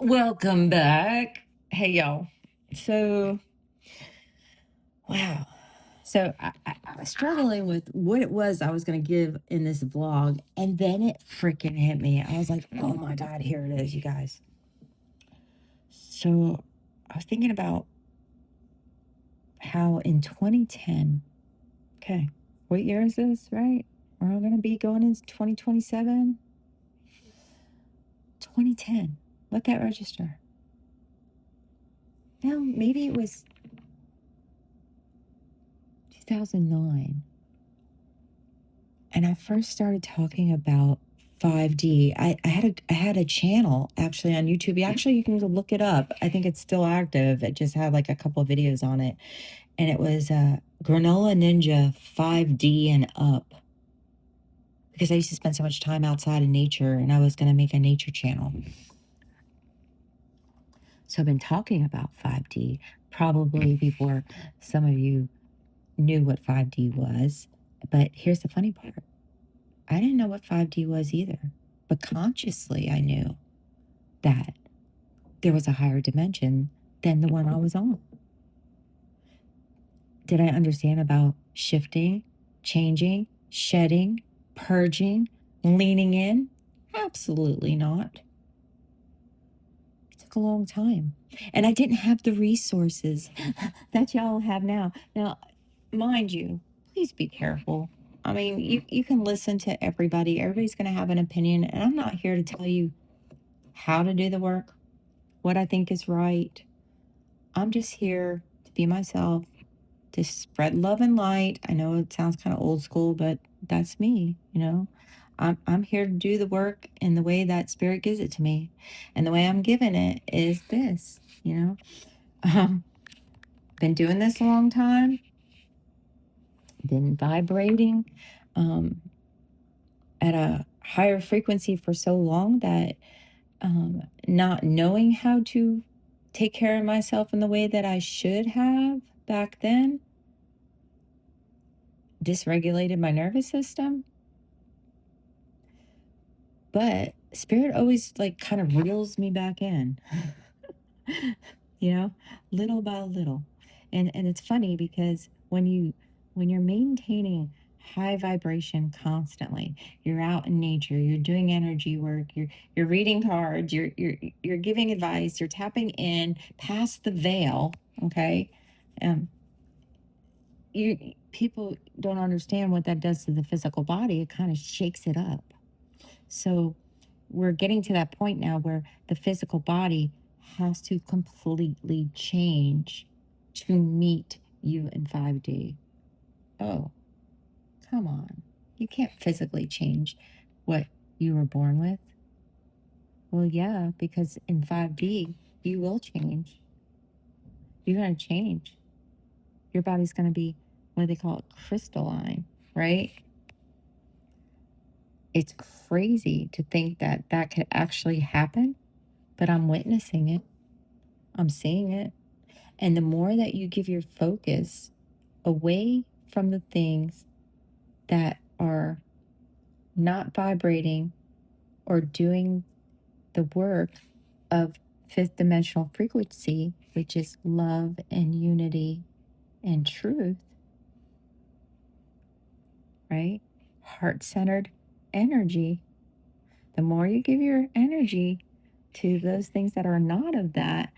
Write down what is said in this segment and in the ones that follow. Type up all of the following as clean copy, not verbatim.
Welcome back. Hey, y'all. So, wow. So I was struggling with what it was I was going to give in this vlog. And then it freaking hit me. I was like, oh my God, here it is, you guys. So I was thinking about how in 2010, okay, what year is this, right? We're all going to be going into 2027. 2010. Let that register. No, maybe it was 2009. And I first started talking about 5D. I had a channel actually on YouTube. Actually, you can look it up. I think it's still active. It just had like a couple of videos on it, and it was Granola Ninja 5D and up. Because I used to spend so much time outside in nature, and I was going to make a nature channel. So I've been talking about 5D probably before some of you knew what 5D was. But here's the funny part. I didn't know what 5D was either, but consciously I knew that there was a higher dimension than the one I was on. Did I understand about shifting, changing, shedding, purging, leaning in? Absolutely not. It took a long time. And I didn't have the resources that y'all have now. Now, mind you, please be careful. I mean, you can listen to everybody. Everybody's going to have an opinion. And I'm not here to tell you how to do the work, what I think is right. I'm just here to be myself, to spread love and light. I know it sounds kind of old school, but that's me, you know. I'm here to do the work in the way that spirit gives it to me. And the way I'm giving it is this, you know. Been doing this a long time, been vibrating at a higher frequency for so long that not knowing how to take care of myself in the way that I should have back then dysregulated my nervous system. But spirit always like kind of reels me back in, you know, little by little. And it's funny because when you're maintaining high vibration constantly, you're out in nature, you're doing energy work, you're reading cards, you're giving advice, you're tapping in past the veil, okay? Um, people don't understand what that does to the physical body. It kind of shakes it up. So we're getting to that point now where the physical body has to completely change to meet you in 5D. Oh, come on. You can't physically change what you were born with. Well, yeah, because in 5D, you will change. You're going to change. Your body's going to be what they call it, crystalline, right? It's crazy to think that that could actually happen, but I'm witnessing it. I'm seeing it. And the more that you give your focus away from the things that are not vibrating or doing the work of fifth dimensional frequency, which is love and unity and truth, right? Heart centered energy. The more you give your energy to those things that are not of that,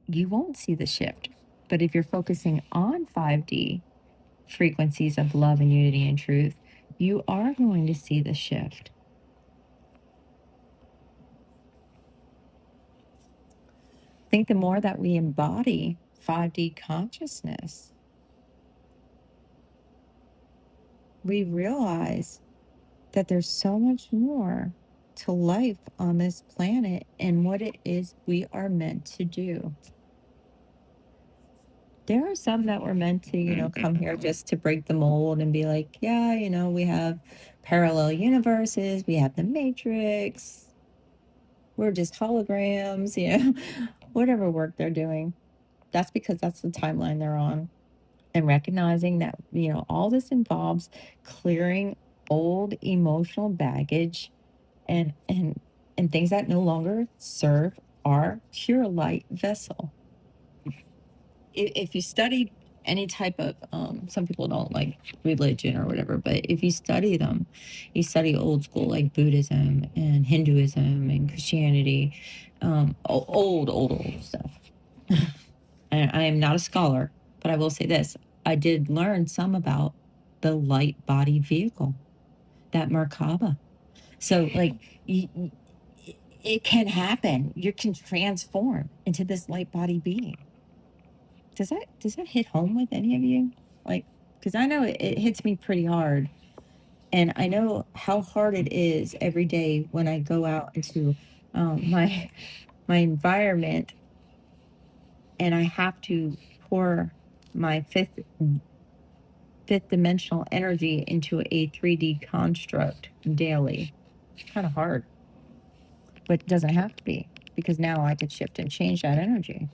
you won't see the shift. But if you're focusing on 5D frequencies of love and unity and truth, you are going to see the shift. I think the more that we embody 5D consciousness, we realize that there's so much more to life on this planet and what it is we are meant to do. There are some that were meant to, come here just to break the mold and be like, yeah, we have parallel universes, we have the Matrix, we're just holograms, whatever work they're doing. That's because that's the timeline they're on. And recognizing that, all this involves clearing old emotional baggage and and things that no longer serve our pure light vessel. If you study any type of, some people don't like religion or whatever, but if you study them, you study old school like Buddhism and Hinduism and Christianity, old stuff. And I am not a scholar, but I will say this: I did learn some about the light body vehicle, that Merkaba. So, like, it can happen. You can transform into this light body being. Does that hit home with any of you? Like, because I know it hits me pretty hard, and I know how hard it is every day when I go out into my environment, and I have to pour my fifth dimensional energy into a 3D construct daily. It's kind of hard, but it doesn't have to be, because now I could shift and change that energy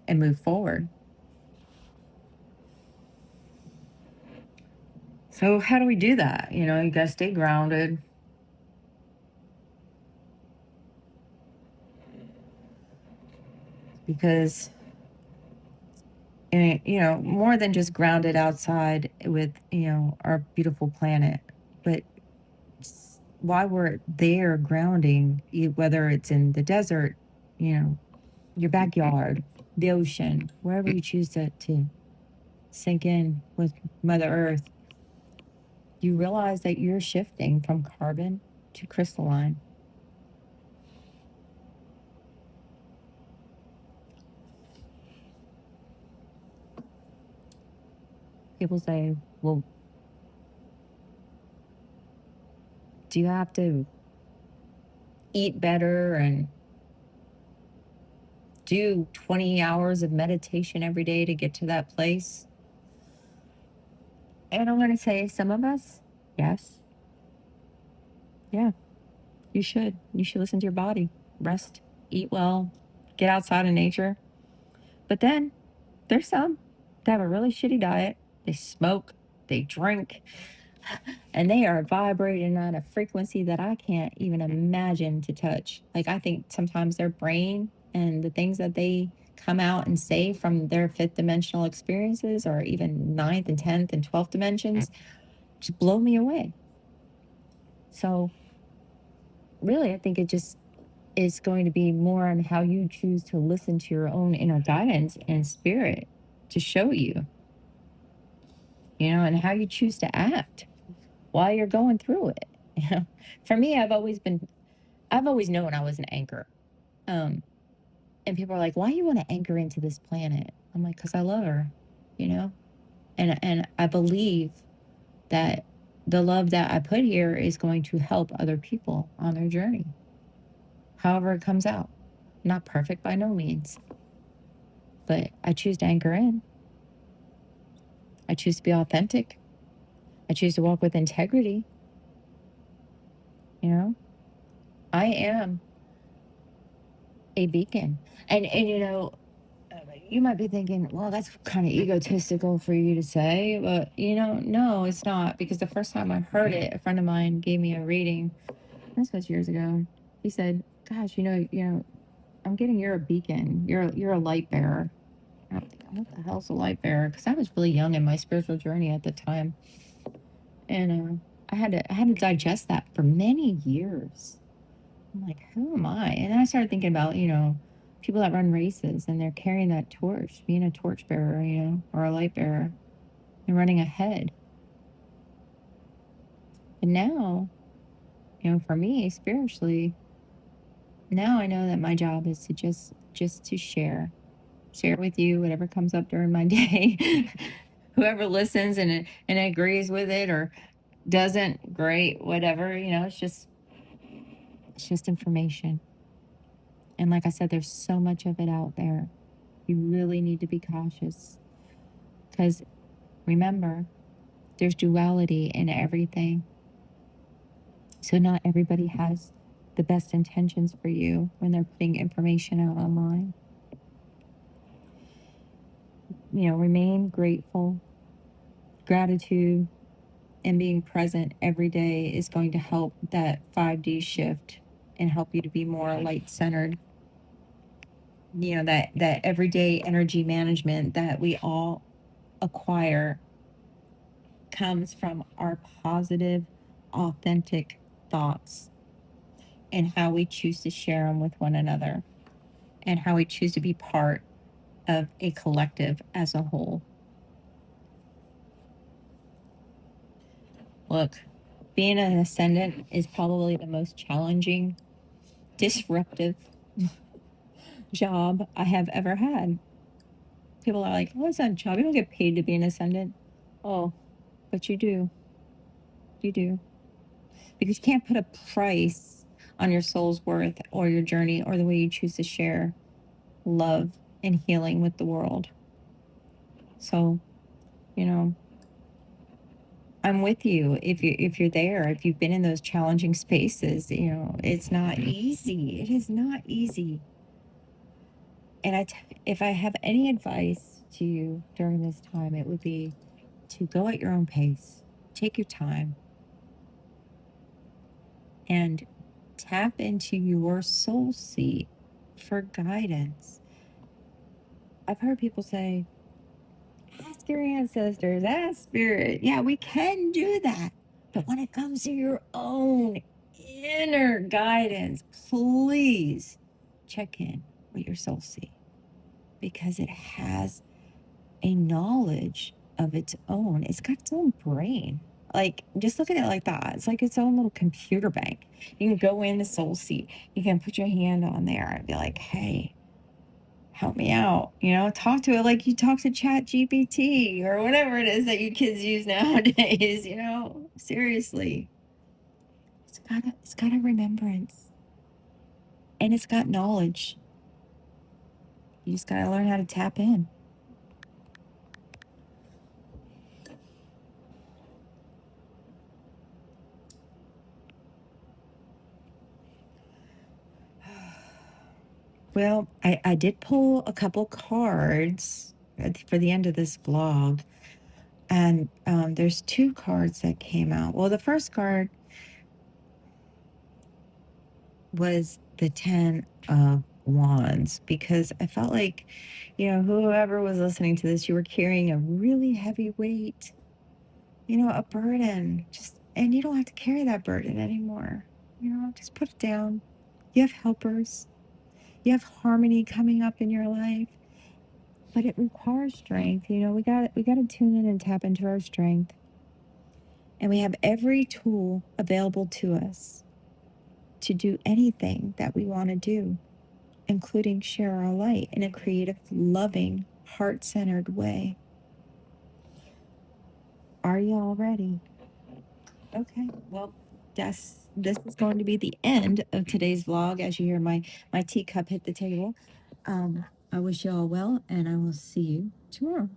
and move forward. So how do we do that? You gotta stay grounded. Because, more than just grounded outside with, our beautiful planet, but while we're there grounding, whether it's in the desert, your backyard, the ocean, wherever you choose to sink in with Mother Earth, you realize that you're shifting from carbon to crystalline. People say, well, do you have to eat better and do 20 hours of meditation every day to get to that place? And I'm going to say, some of us, yes. Yeah, you should. You should listen to your body, rest, eat well, get outside in nature. But then there's some that have a really shitty diet. They smoke, they drink, and they are vibrating at a frequency that I can't even imagine to touch. Like, I think sometimes their brain and the things that they come out and say from their fifth dimensional experiences, or even ninth and 10th and 12th dimensions, just blow me away. So really, I think it just is going to be more on how you choose to listen to your own inner guidance and spirit to show you, and how you choose to act while you're going through it. For me, I've always known I was an anchor. And people are like, why you want to anchor into this planet? I'm like, because I love her, and I believe that the love that I put here is going to help other people on their journey, however it comes out. Not perfect by no means, but I choose to anchor in. I choose to be authentic. I choose to walk with integrity. I am a beacon. And you might be thinking, well, that's kind of egotistical for you to say, but no, it's not, because the first time I heard it, a friend of mine gave me a reading. This was years ago. He said, gosh, I'm getting you're a beacon. You're a light bearer. And I'm thinking, what the hell's a light bearer? Because I was really young in my spiritual journey at the time. And I had to digest that for many years. I'm like, who am I? And then I started thinking about, people that run races and they're carrying that torch, being a torch bearer, or a light bearer. They're running ahead. And now, for me, spiritually, now I know that my job is to just to share with you whatever comes up during my day. Whoever listens and agrees with it or doesn't, great, whatever, it's just information. And like I said, there's so much of it out there. You really need to be cautious, because remember, there's duality in everything. So not everybody has the best intentions for you when they're putting information out online. Remain grateful. Gratitude and being present every day is going to help that 5D shift and help you to be more light centered. You know, that everyday energy management that we all acquire comes from our positive, authentic thoughts and how we choose to share them with one another and how we choose to be part of a collective as a whole. Look, being an ascendant is probably the most challenging, disruptive job I have ever had. People are like, oh, it's not a job. You don't get paid to be an ascendant. Oh, but you do. You do. Because you can't put a price on your soul's worth or your journey or the way you choose to share love and healing with the world. So, you know, I'm with you. If you're there, if you've been in those challenging spaces, you know, it's not easy. It is not easy. And if I have any advice to you during this time, it would be to go at your own pace. Take your time and tap into your soul seat for guidance. I've heard people say, ask your ancestors, ask spirit. Yeah, we can do that. But when it comes to your own inner guidance, please check in with your soul seat because it has a knowledge of its own. It's got its own brain. Like, just look at it like that. It's like its own little computer bank. You can go in the soul seat, you can put your hand on there and be like, hey, help me out. You know, talk to it like you talk to Chat GPT or whatever it is that you kids use nowadays, you know. Seriously. It's got a remembrance. And it's got knowledge. You just gotta learn how to tap in. Well, I did pull a couple cards for the end of this vlog, and there's two cards that came out. Well, the first card was the Ten of Wands because I felt like, you know, whoever was listening to this, you were carrying a really heavy weight, you know, a burden, just, and you don't have to carry that burden anymore. You know, just put it down. You have helpers. You have harmony coming up in your life, but it requires strength. You know, we got to tune in and tap into our strength. And we have every tool available to us to do anything that we want to do, including share our light in a creative, loving, heart-centered way. Are you all ready? Okay. Well, this is going to be the end of today's vlog as you hear my teacup hit the table. I wish you all well, and I will see you tomorrow.